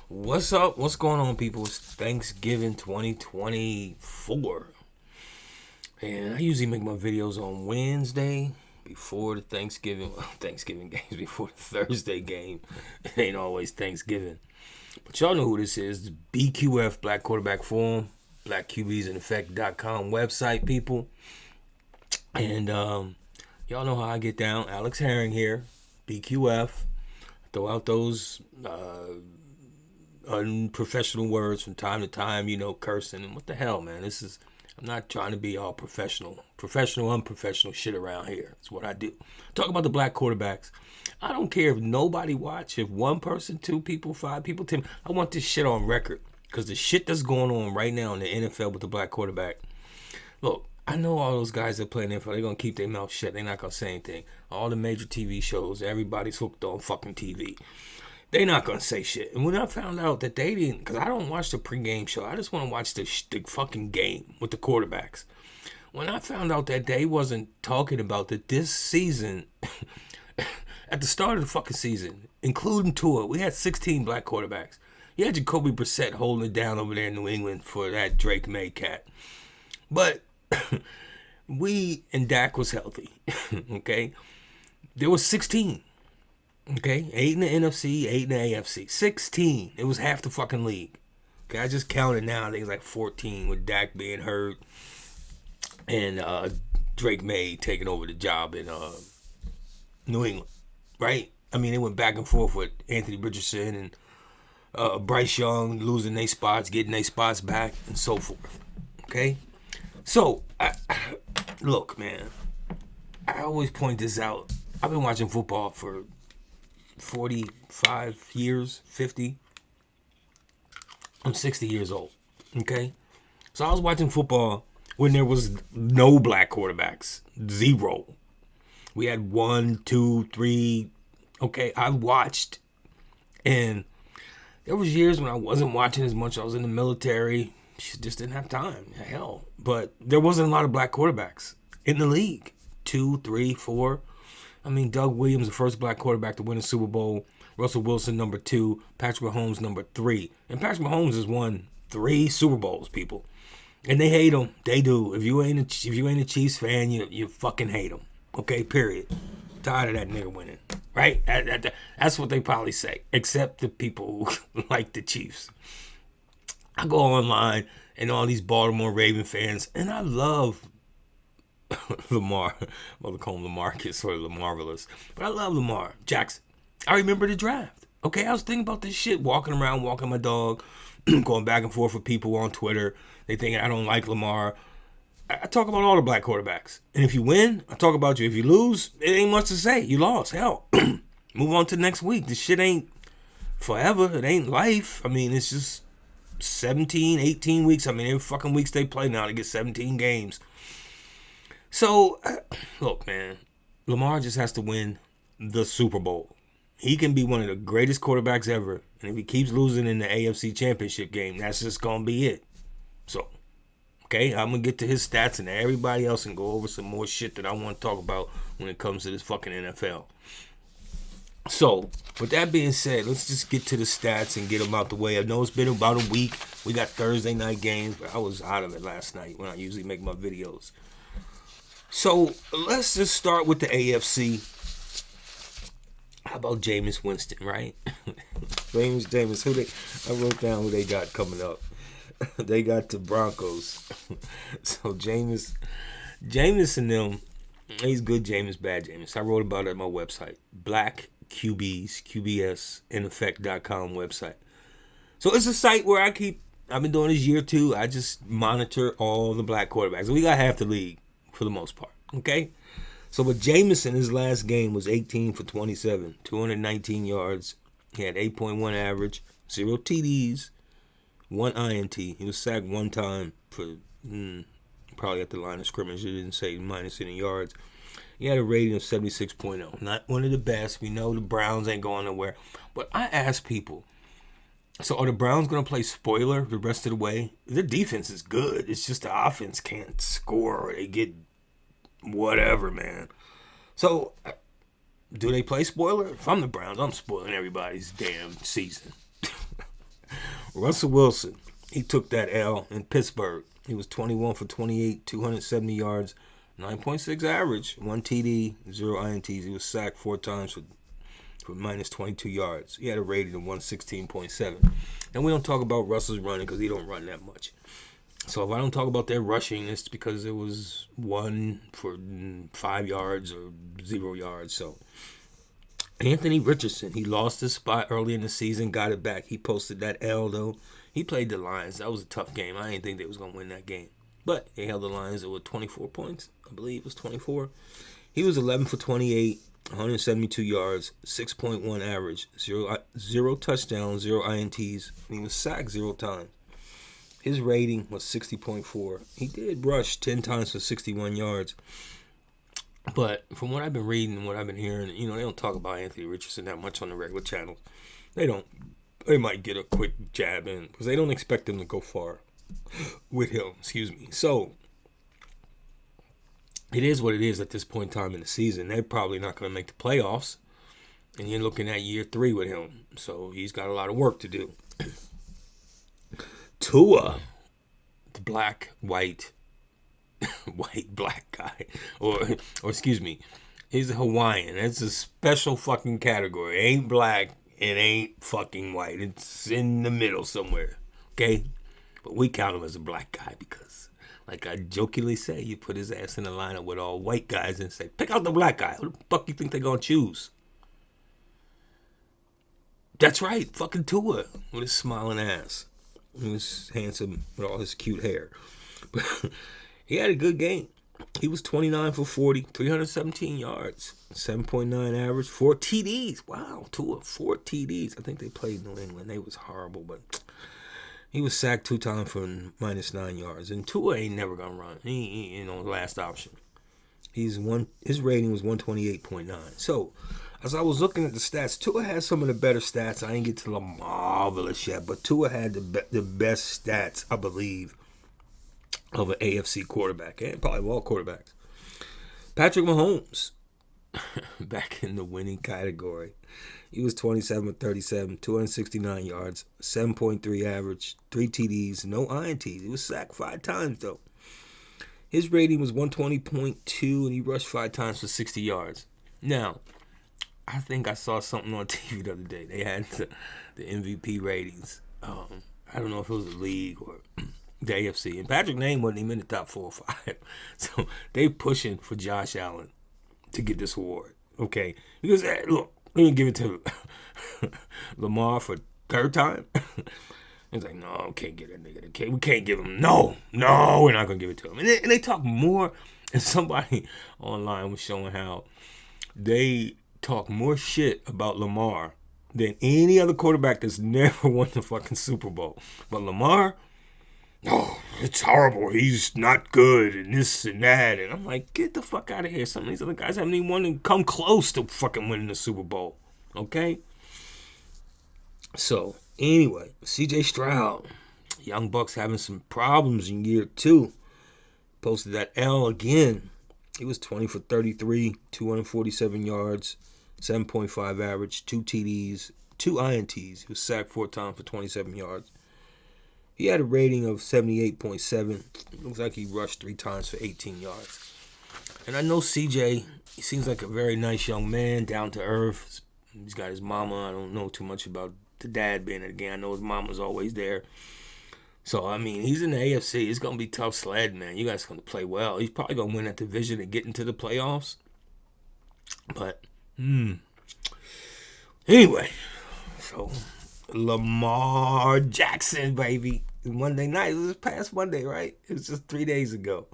What's up? What's going on, people? It's Thanksgiving 2024. And I usually make my videos on Wednesday before the Thanksgiving games, before the Thursday game. It ain't always Thanksgiving. But y'all know who this is. The BQF, Black Quarterback Forum, BlackQBsInEffect.com website, people. And y'all know how I get down. Alex Herring here, BQF. Throw out those unprofessional words from time to time, cursing. And what the hell, man? I'm not trying to be all unprofessional shit around here. That's what I do. Talk about the black quarterbacks. I don't care if nobody watch, if one person, two people, five people, 10. I want this shit on record. Because the shit that's going on right now in the NFL with the black quarterback. Look, I know all those guys that play in the NFL, they're going to keep their mouth shut. They're not going to say anything. All the major TV shows, everybody's hooked on fucking TV. They not gonna say shit. And when I found out that they didn't, because I don't watch the pregame show, I just want to watch the fucking game with the quarterbacks. When I found out that they wasn't talking about that this season, at the start of the fucking season, including Tua, we had 16 black quarterbacks. You had Jacoby Brissett holding it down over there in New England for that Drake May cat. But and Dak was healthy, okay? There was 16. Okay, 8 in the NFC, 8 in the AFC. 16. It was half the fucking league. Okay, I just counted now. I think it's like 14 with Dak being hurt and Drake May taking over the job in New England. Right? I mean, it went back and forth with Anthony Richardson and Bryce Young losing their spots, getting their spots back, and so forth. Okay? So, look, man. I always point this out. I've been watching football for 45 years, 50. I'm 60 years old, okay? So I was watching football when there was no black quarterbacks, zero. We had 1, 2, 3, okay? I watched, and there was years when I wasn't watching as much. I was in the military, just didn't have time, hell. But there wasn't a lot of black quarterbacks in the league, 2, 3, 4. I mean, Doug Williams, the first black quarterback to win a Super Bowl. Russell Wilson, number 2. Patrick Mahomes, number 3. And Patrick Mahomes has won 3 Super Bowls, people. And they hate him. They do. If you ain't a Chiefs fan, you fucking hate him. Okay, period. Tired of that nigga winning. Right? That's what they probably say. Except the people who like the Chiefs. I go online and all these Baltimore Raven fans, and I love Lamar. Well, they call him Lamarcus or Lamarvelous. But I love Lamar Jackson. I remember the draft. Okay, I was thinking about this shit, walking my dog, going back and forth with people on Twitter. They think I don't like Lamar. I talk about all the black quarterbacks. And if you win, I talk about you. If you lose, it ain't much to say. You lost. Hell, move on to next week. This shit ain't forever. It ain't life. I mean, it's just 17, 18 weeks. I mean, every fucking weeks they play now. They get 17 games. So, look, man, Lamar just has to win the Super Bowl. He can be one of the greatest quarterbacks ever. And if he keeps losing in the AFC Championship game, that's just going to be it. So, okay, I'm going to get to his stats and everybody else and go over some more shit that I want to talk about when it comes to this fucking NFL. So, with that being said, let's just get to the stats and get them out the way. I know it's been about a week. We got Thursday night games, but I was out of it last night when I usually make my videos. So, let's just start with the AFC. How about Jameis Winston, right? Jameis, I wrote down who they got coming up. They got the Broncos. So, Jameis and them, he's good Jameis, bad Jameis. I wrote about it at my website, BlackQBsInEffect.com website. So, it's a site where I've been doing this year too. I just monitor all the black quarterbacks. We got half the league for the most part, okay? So with Jameis, his last game was 18 for 27, 219 yards. He had 8.1 average, 0 TDs, 1 INT. He was sacked one time for probably at the line of scrimmage. It didn't say minus any yards. He had a rating of 76.0. Not one of the best. We know the Browns ain't going nowhere. But I asked people, so are the Browns going to play spoiler the rest of the way? Their defense is good. It's just the offense can't score or they get whatever, man. So, do they play spoiler? If I'm the Browns, I'm spoiling everybody's damn season. Russell Wilson, he took that L in Pittsburgh. He was 21 for 28, 270 yards, 9.6 average, 1 TD, 0 INTs. He was sacked 4 times for minus 22 yards. He had a rating of 116.7. And we don't talk about Russell's running because he don't run that much. So if I don't talk about their rushing, it's because it was 1 for 5 yards or 0 yards. So Anthony Richardson, he lost his spot early in the season, got it back. He posted that L, though. He played the Lions. That was a tough game. I didn't think they was going to win that game. But they held the Lions with 24 points. I believe it was 24. He was 11 for 28, 172 yards, 6.1 average, 0 touchdowns, 0 INTs. And he was sacked 0 times. His rating was 60.4. He did rush 10 times for 61 yards. But from what I've been reading and what I've been hearing, they don't talk about Anthony Richardson that much on the regular channels. They don't. They might get a quick jab in because they don't expect him to go far with him. So it is what it is at this point in time in the season. They're probably not going to make the playoffs. And you're looking at year 3 with him. So he's got a lot of work to do. Tua, the black black guy, or excuse me, he's a Hawaiian. That's a special fucking category. It ain't black, it ain't fucking white. It's in the middle somewhere, okay? But we count him as a black guy because, like I jokingly say, you put his ass in a lineup with all white guys and say, pick out the black guy. Who the fuck you think they're gonna choose? That's right, fucking Tua with his smiling ass. He was handsome with all his cute hair. But he had a good game. He was 29 for 40, 317 yards, 7.9 average, 4 TDs. Wow, 4 TDs. I think they played New England. They was horrible, but he was sacked 2 times for minus 9 yards. And Tua ain't never gonna run. He last option. His rating was 128.9. So, as I was looking at the stats, Tua had some of the better stats. I didn't get to the marvelous yet, but Tua had the best stats, I believe, of an AFC quarterback, and probably of all quarterbacks. Patrick Mahomes, back in the winning category. He was 27 for 37, 269 yards, 7.3 average, 3 TDs, no INTs. He was sacked 5 times, though. His rating was 120.2, and he rushed 5 times for 60 yards. Now, I think I saw something on TV the other day. They had the MVP ratings. I don't know if it was the league or the AFC. And Patrick's name wasn't even in the top 4 or 5. So they pushing for Josh Allen to get this award. Okay? Because, look, let me give it to Lamar for 3rd time. He's like, no, can't get that nigga. We can't give him. No, we're not going to give it to him. And they talk more. And somebody online was showing how they talk more shit about Lamar than any other quarterback that's never won the fucking Super Bowl. But Lamar, it's horrible. He's not good and this and that. And I'm like, get the fuck out of here. Some of these other guys haven't even won and come close to fucking winning the Super Bowl. Okay? So, anyway, CJ Stroud. Young Bucks having some problems in year 2. Posted that L again. He was 20 for 33, 247 yards, 7.5 average, 2 TDs, 2 INTs. He was sacked 4 times for 27 yards. He had a rating of 78.7. Looks like he rushed 3 times for 18 yards. And I know CJ, he seems like a very nice young man, down to earth. He's got his mama. I don't know too much about the dad being in the game. I know his mama's always there. So, I mean, he's in the AFC. It's going to be tough sled, man. You guys are going to play well. He's probably going to win that division and get into the playoffs. But, anyway, so Lamar Jackson, baby. Monday night. It was this past Monday, right? It was just 3 days ago.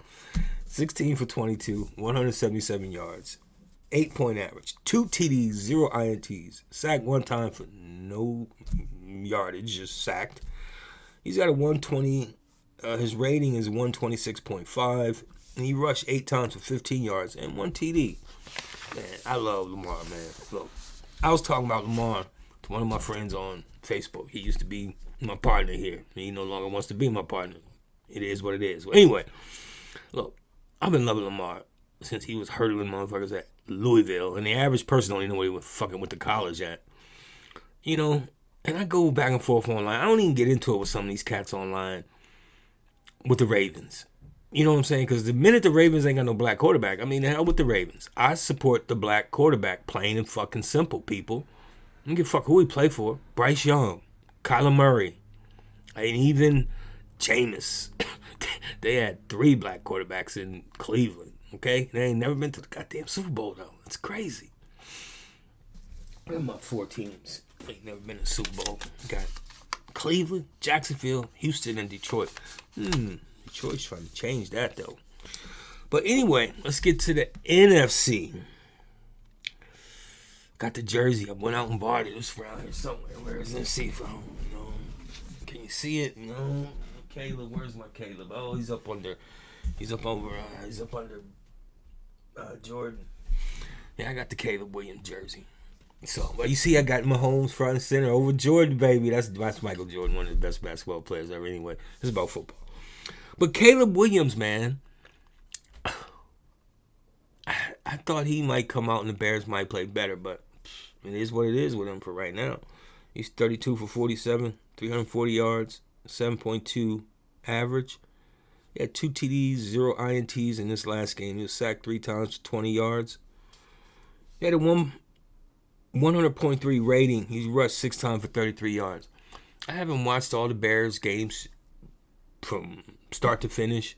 16 for 22, 177 yards, 8-point average, 2 TDs, 0 INTs. Sacked 1 time for no yardage, just sacked. He's got a 120. His rating is 126.5. And he rushed 8 times for 15 yards and 1 TD. Man, I love Lamar, man. Look, I was talking about Lamar to one of my friends on Facebook. He used to be my partner here. He no longer wants to be my partner. It is what it is. Well, anyway, look, I've been loving Lamar since he was hurdling motherfuckers at Louisville. And the average person don't even know what he was fucking with the college at. You know, and I go back and forth online. I don't even get into it with some of these cats online with the Ravens. You know what I'm saying? Because the minute the Ravens ain't got no black quarterback, I mean, the hell with the Ravens. I support the black quarterback, plain and fucking simple, people. I don't give a fuck who he play for. Bryce Young, Kyler Murray, and even Jameis. They had 3 black quarterbacks in Cleveland, okay? They ain't never been to the goddamn Super Bowl, though. It's crazy. They're my 4 teams. Ain't never been to the Super Bowl. Got Cleveland, Jacksonville, Houston, and Detroit. Detroit's trying to change that, though. But anyway, let's get to the NFC. Got the jersey. I went out and bought it. It's around here somewhere. Where is the NFC from? No. Can you see it? No. Caleb, where's my Caleb? Oh, he's up under Jordan. Yeah, I got the Caleb Williams jersey. So, well, you see, I got Mahomes front and center over Jordan, baby. That's Michael Jordan, one of the best basketball players ever. Anyway, it's about football. But Caleb Williams, man, I thought he might come out and the Bears might play better, but it is what it is with him for right now. He's 32 for 47, 340 yards, 7.2 average. He had 2 TDs, 0 INTs in this last game. He was sacked 3 times for 20 yards. He had a 100.3 rating. He's rushed 6 times for 33 yards. I haven't watched all the Bears games from start to finish.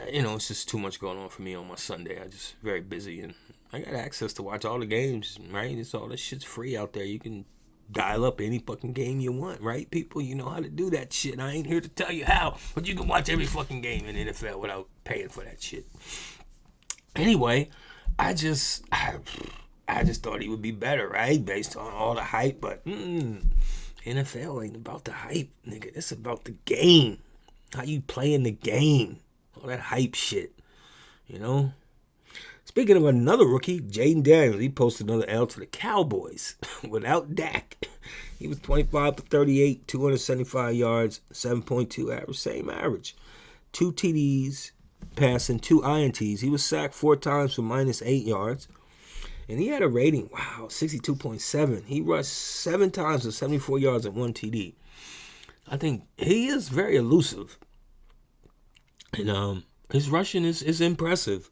It's just too much going on for me on my Sunday. I'm just very busy, and I got access to watch all the games, right? It's all this shit's free out there. You can dial up any fucking game you want, right, people? You know how to do that shit. I ain't here to tell you how, but you can watch every fucking game in the NFL without paying for that shit. Anyway, I just thought he would be better, right? Based on all the hype, but NFL ain't about the hype, nigga. It's about the game. How you play in the game. All that hype shit, you know? Speaking of another rookie, Jaden Daniels, he posted another L to the Cowboys without Dak. He was 25 for 38, 275 yards, 7.2 average, same average. 2 TDs, passing, 2 INTs. He was sacked 4 times for -8 yards. And he had a rating, 62.7. He rushed 7 times for 74 yards and 1 TD. I think he is very elusive. And his rushing is impressive.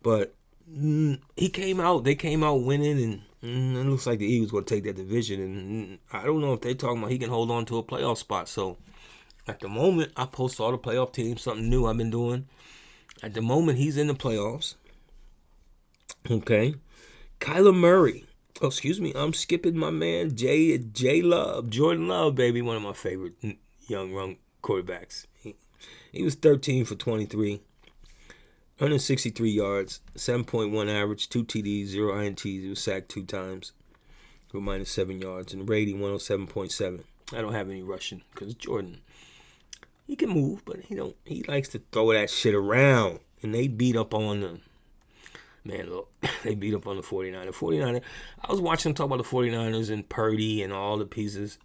But they came out winning, and it looks like the Eagles going to take that division. And I don't know if they're talking about he can hold on to a playoff spot. So at the moment, I post all the playoff teams, something new I've been doing. At the moment, he's in the playoffs. Okay. Kyler Murray. Oh, excuse me. I'm skipping my man, J Love. Jordan Love, baby. One of my favorite young quarterbacks. He was 13 for 23. 163 yards, 7.1 average, 2 TDs, 0 INTs. He was sacked 2 times for -7 yards. And rating 107.7. I don't have any rushing because Jordan, he can move, but he likes to throw that shit around. And they beat up on them. Man, look, they beat up on the 49ers. I was watching them talk about the 49ers and Purdy and all the pieces.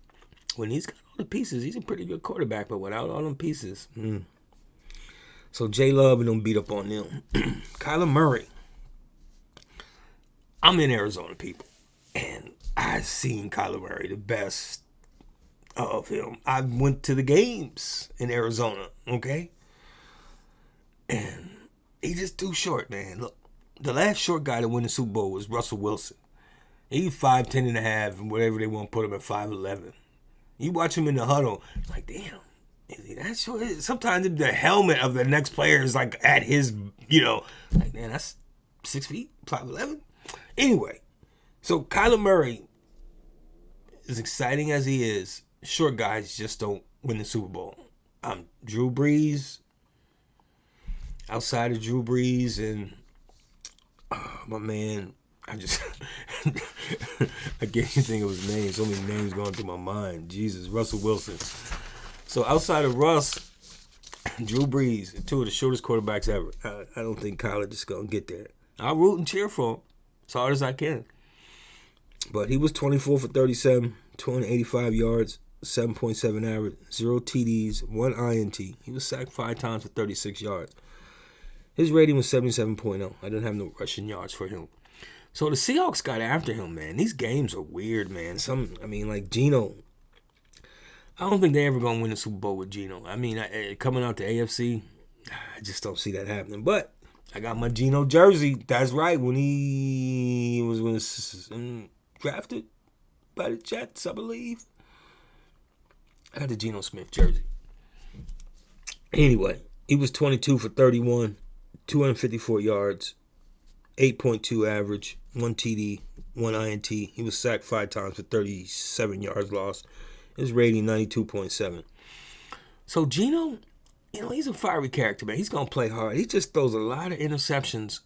When he's got all the pieces, he's a pretty good quarterback, but without all them pieces, So J Love and them beat up on them. Kyler Murray. I'm in Arizona, people. And I've seen Kyler Murray, the best of him. I went to the games in Arizona, okay? And he's just too short, man. Look, the last short guy to win the Super Bowl was Russell Wilson. He's 5'10 and a half, and whatever they want to put him at 5'11. You watch him in the huddle, like, damn. Is he that short? Sometimes the helmet of the next player is like at his, like, man, that's 6 feet, 5'11. Anyway, so Kyler Murray, as exciting as he is, short guys just don't win the Super Bowl. Drew Brees, outside of Drew Brees and my man, I can't even think of his name. So many names going through my mind. Jesus, Russell Wilson. So outside of Russ, Drew Brees, 2 of the shortest quarterbacks ever. I don't think Kyler just going to get there. I'll root and cheer for him as hard as I can. But he was 24 for 37, 285 yards, 7.7 average, 0 TDs, 1 INT. He was sacked 5 times for 36 yards. His rating was 77.0. I didn't have no rushing yards for him. So the Seahawks got after him, man. These games are weird, man. Like Geno, I don't think they ever gonna win the Super Bowl with Geno. I mean, coming out the AFC, I just don't see that happening. But I got my Geno jersey. That's right. When he was drafted by the Jets, I believe. I got the Geno Smith jersey. Anyway, he was 22 for 31, 254 yards, 8.2 average, 1 TD, 1 INT. He was sacked 5 times for 37 yards lost. His rating 92.7. So Geno, he's a fiery character, man. He's gonna play hard. He just throws a lot of interceptions,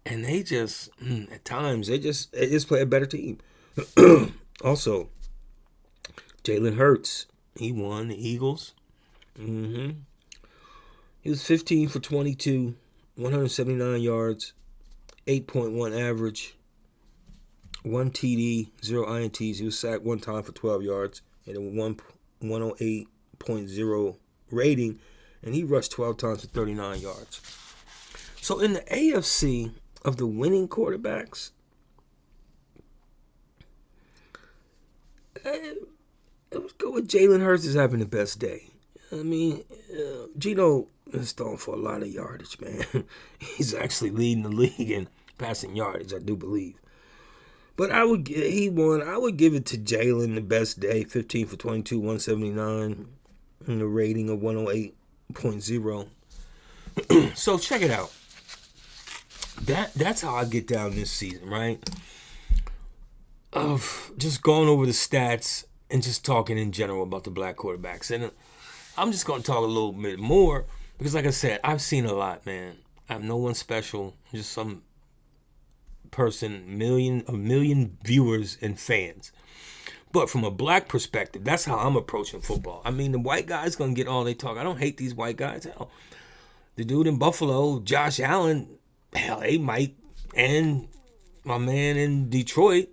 and they just at times they just play a better team. Also, Jalen Hurts, he won the Eagles. He was 15 for 22, 179 yards, 8.1 average, 1 TD, 0 INTs. He was sacked 1 time for 12 yards and a 108.0 rating, and he rushed 12 times for 39 yards. So in the AFC of the winning quarterbacks, let's go with Jalen Hurts is having the best day. I mean, Geno is throwing for a lot of yardage, man. He's actually leading the league in passing yardage, I do believe. But he won. I would give it to Jalen the best day, 15 for 22, 179, and a rating of 108.0. So check it out. That's how I get down this season, right? Of just going over the stats and just talking in general about the black quarterbacks. And I'm just going to talk a little bit more because, like I said, I've seen a lot, man. I'm no one special, just some person, a million viewers and fans. But from a black perspective, that's how I'm approaching football. I mean, the white guys going to get all they talk. I don't hate these white guys. Hell, the dude in Buffalo, Josh Allen, hell, they might, and my man in Detroit,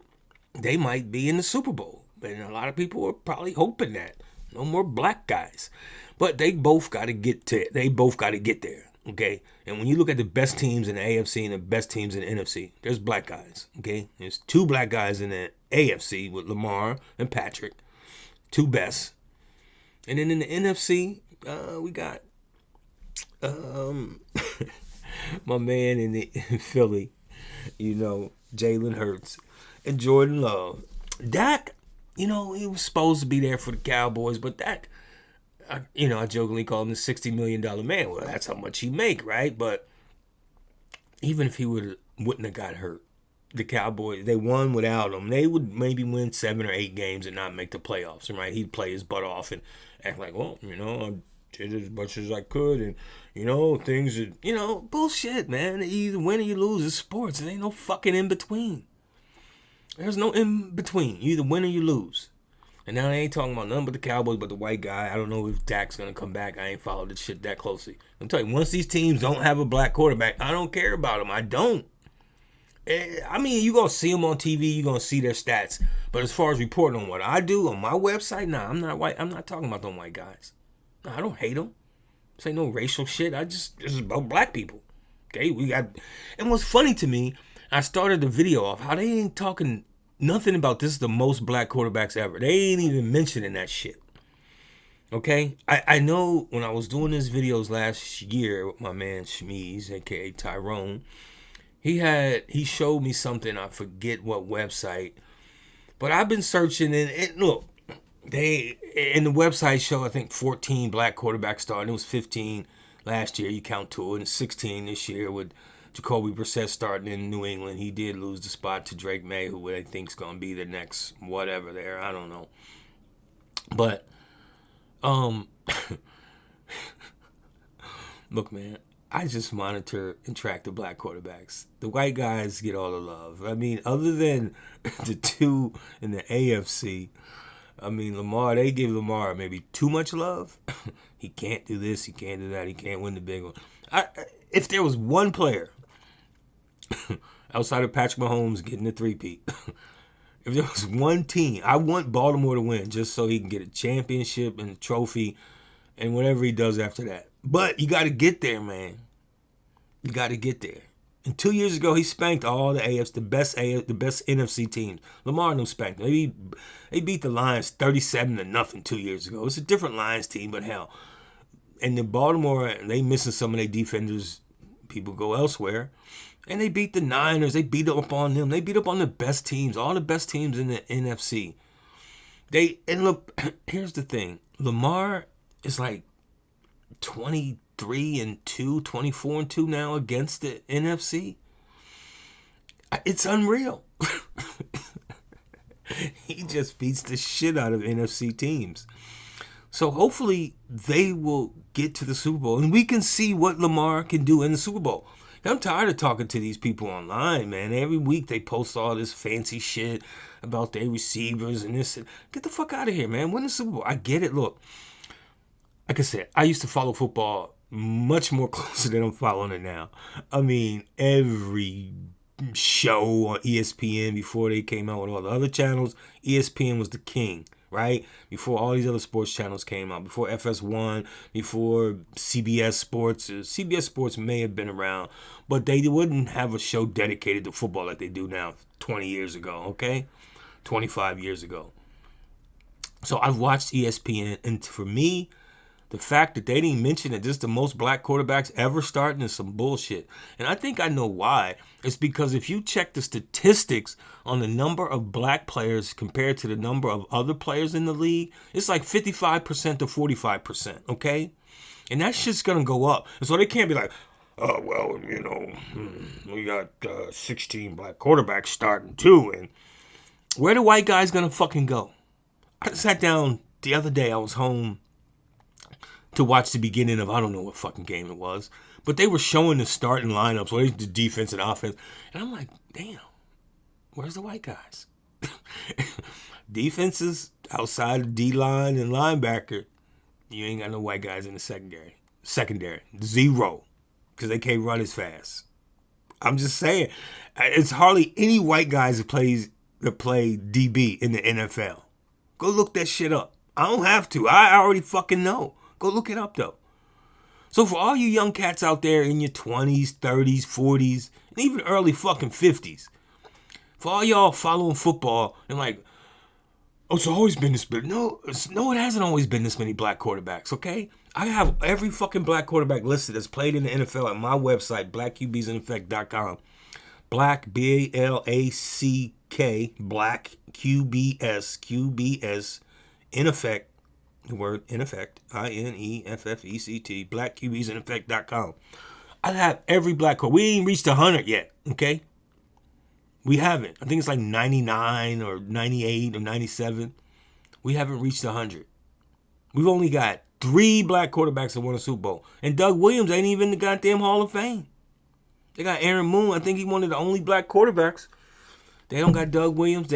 they might be in the Super Bowl. And a lot of people are probably hoping that. No more black guys. But they both got to get there. Okay? And when you look at the best teams in the AFC and the best teams in the NFC, there's black guys. Okay? There's 2 black guys in the AFC with Lamar and Patrick. 2 best. And then in the NFC, we got my man in Philly, Jalen Hurts and Jordan Love. Dak, he was supposed to be there for the Cowboys, but Dak, I jokingly call him the $60 million man. Well, that's how much he make, right? But even if he wouldn't have got hurt, the Cowboys, they won without him. They would maybe win 7 or 8 games and not make the playoffs, right? He'd play his butt off and act like, well, I did as much as I could, and, things are, bullshit, man. You either win or you lose. It's sports. There ain't no fucking in between. There's no in between. You either win or you lose. And now I ain't talking about nothing but the Cowboys, but the white guy. I don't know if Dak's going to come back. I ain't followed this shit that closely. I'm telling you, once these teams don't have a black quarterback, I don't care about them. I don't. I mean, you're going to see them on TV. You're going to see their stats. But as far as reporting on what I do on my website, nah, I'm not white. I'm not talking about them white guys. Nah, I don't hate them. This ain't no racial shit. This is about black people. Okay? And what's funny to me, I started the video off how they ain't talking nothing about this is the most black quarterbacks ever. They ain't even mentioning that shit. Okay? I know when I was doing these videos last year with my man Shmeez, aka Tyrone, he showed me something, I forget what website, but I've been searching and look, they in the website show I think 14 black quarterbacks starting. It was 15 last year, you count Tua, and 16 this year with Jacoby Brissett starting in New England. He did lose the spot to Drake May, who I think is going to be the next whatever there. I don't know. But, look, man, I just monitor and track the black quarterbacks. The white guys get all the love. I mean, other than the 2 in the AFC, I mean, Lamar, they give Lamar maybe too much love. He can't do this, he can't do that, he can't win the big one. If there was one player outside of Patrick Mahomes getting the 3-peat, if there was one team, I want Baltimore to win just so he can get a championship and a trophy and whatever he does after that. But you got to get there, man. You got to get there. And 2 years ago, he spanked all the the best NFC teams. Lamar and them spanked them. They beat the Lions 37-0 2 years ago. It's a different Lions team, but hell. And in Baltimore, they missing some of their defenders. People go elsewhere. And they beat the Niners. They beat up on them. They beat up on the best teams, all the best teams in the NFC. And look, here's the thing. Lamar is like 23-2, 24-2 now against the NFC. It's unreal. He just beats the shit out of NFC teams. So hopefully they will get to the Super Bowl and we can see what Lamar can do in the Super Bowl. I'm tired of talking to these people online, man. Every week they post all this fancy shit about their receivers and this. Get the fuck out of here, man. Win the Super Bowl. I get it. Look, like I said, I used to follow football much more closer than I'm following it now. I mean, every show on ESPN before they came out with all the other channels, ESPN was the king, right? Before all these other sports channels came out, before FS1, before CBS Sports. CBS Sports may have been around, but they wouldn't have a show dedicated to football like they do now 20 years ago, okay? 25 years ago. So I've watched ESPN, and for me, the fact that they didn't mention that this is the most black quarterbacks ever starting is some bullshit. And I think I know why. It's because if you check the statistics on the number of black players compared to the number of other players in the league, it's like 55% to 45%, okay? And that shit's going to go up. And so they can't be like, oh, well, you know, we got 16 black quarterbacks starting too. And where the white guys going to fucking go? I sat down the other day. I was home to watch the beginning of, I don't know what fucking game it was, but they were showing the starting lineups, or the defense and offense, and I'm like, damn, where's the white guys? Defenses outside of D-line and linebacker, you ain't got no white guys in the secondary. Zero, because they can't run as fast. I'm just saying, it's hardly any white guys that play DB in the NFL. Go look that shit up. I don't have to. I already fucking know. Go look it up, though. So for all you young cats out there in your 20s, 30s, 40s, and even early fucking 50s, for all y'all following football and like, oh, it's always been this big. No, it hasn't always been this many black quarterbacks, okay? I have every fucking black quarterback listed that's played in the NFL at my website, blackqbsineffect.com. Black, B-L-A-C-K, black, QBS, in effect. The word in effect, INEFFECT, blackqbsineffect.com. I have every black quarterback. We ain't reached 100 yet, okay? We haven't. I think it's like 99 or 98 or 97. We haven't reached 100. We've only got 3 black quarterbacks that won a Super Bowl. And Doug Williams ain't even the goddamn Hall of Fame. They got Aaron Moon. I think he's one of the only black quarterbacks. They don't got Doug Williams.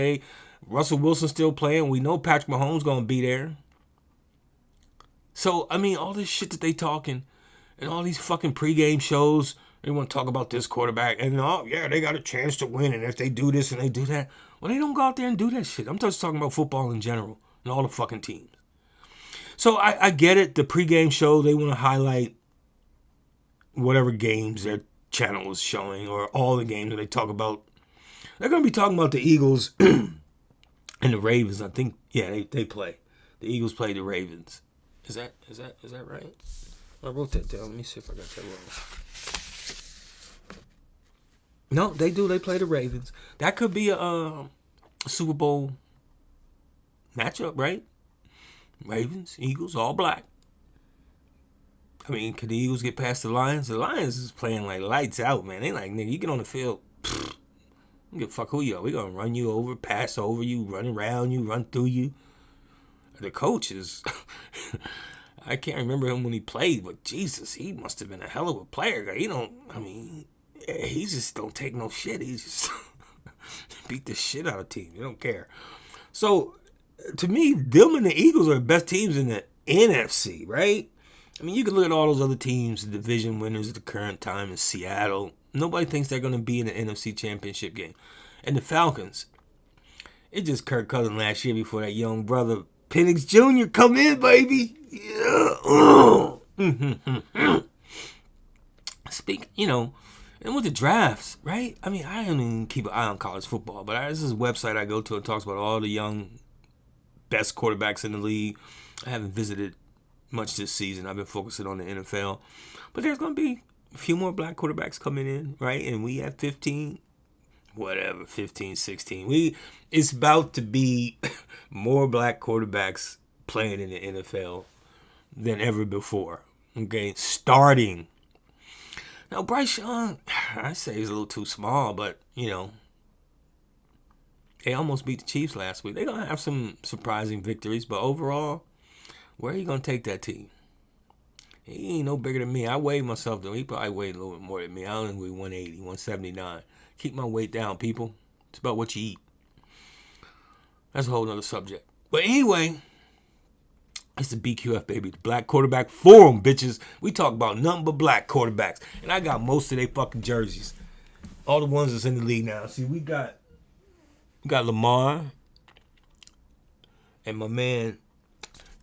Russell Wilson still playing. We know Patrick Mahomes going to be there. So, I mean, all this shit that they talking and all these fucking pregame shows, they want to talk about this quarterback and, oh, yeah, they got a chance to win. And if they do this and they do that, well, they don't go out there and do that shit. I'm just talking about football in general and all the fucking teams. So, I get it. The pregame show, they want to highlight whatever games their channel is showing or all the games that they talk about. They're going to be talking about the Eagles and the Ravens. I think, yeah, they play. The Eagles play the Ravens. Is that right? I wrote that down. Let me see if I got that wrong. No, they do. They play the Ravens. That could be a Super Bowl matchup, right? Ravens, Eagles, all black. I mean, could the Eagles get past the Lions? The Lions is playing like lights out, man. They like, nigga, you get on the field, don't give a fuck who you are. We gonna run you over, pass over you, run around you, run through you. The coach is, I can't remember him when he played, but Jesus, he must have been a hell of a player. He just don't take no shit. He just beat the shit out of teams. He don't care. So, to me, them and the Eagles are the best teams in the NFC, right? I mean, you can look at all those other teams, the division winners at the current time in Seattle. Nobody thinks they're going to be in the NFC Championship game. And the Falcons, it's just Kirk Cousins last year before that young brother Penix Jr. come in, baby. Yeah. And with the drafts, right? I mean, I don't even keep an eye on college football, but there's this website I go to and talks about all the young best quarterbacks in the league. I haven't visited much this season. I've been focusing on the NFL. But there's going to be a few more black quarterbacks coming in, right? And we at 15, 16. It's about to be more black quarterbacks playing in the NFL than ever before. Okay, starting. Now, Bryce Young, I say he's a little too small, but, they almost beat the Chiefs last week. They're going to have some surprising victories, but overall, where are you going to take that team? He ain't no bigger than me. I weigh myself, though. He probably weighed a little bit more than me. I only weigh 180, 179. Keep my weight down, people. It's about what you eat. That's a whole other subject. But anyway, it's the BQF, baby. The Black Quarterback Forum, bitches. We talk about nothing but black quarterbacks. And I got most of their fucking jerseys. All the ones that's in the league now. See, we got Lamar and my man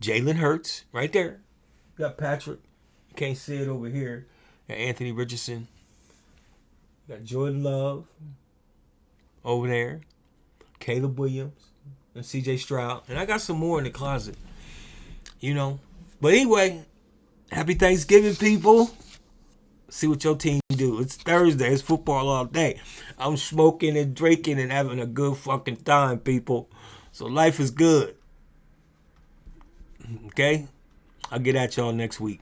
Jalen Hurts right there. We got Patrick. You can't see it over here. Got Anthony Richardson. We got Jordan Love over there. Caleb Williams and CJ Stroud. And I got some more in the closet. But anyway, happy Thanksgiving, people. See what your team do. It's Thursday. It's football all day. I'm smoking and drinking and having a good fucking time, people. So life is good. Okay? I'll get at y'all next week.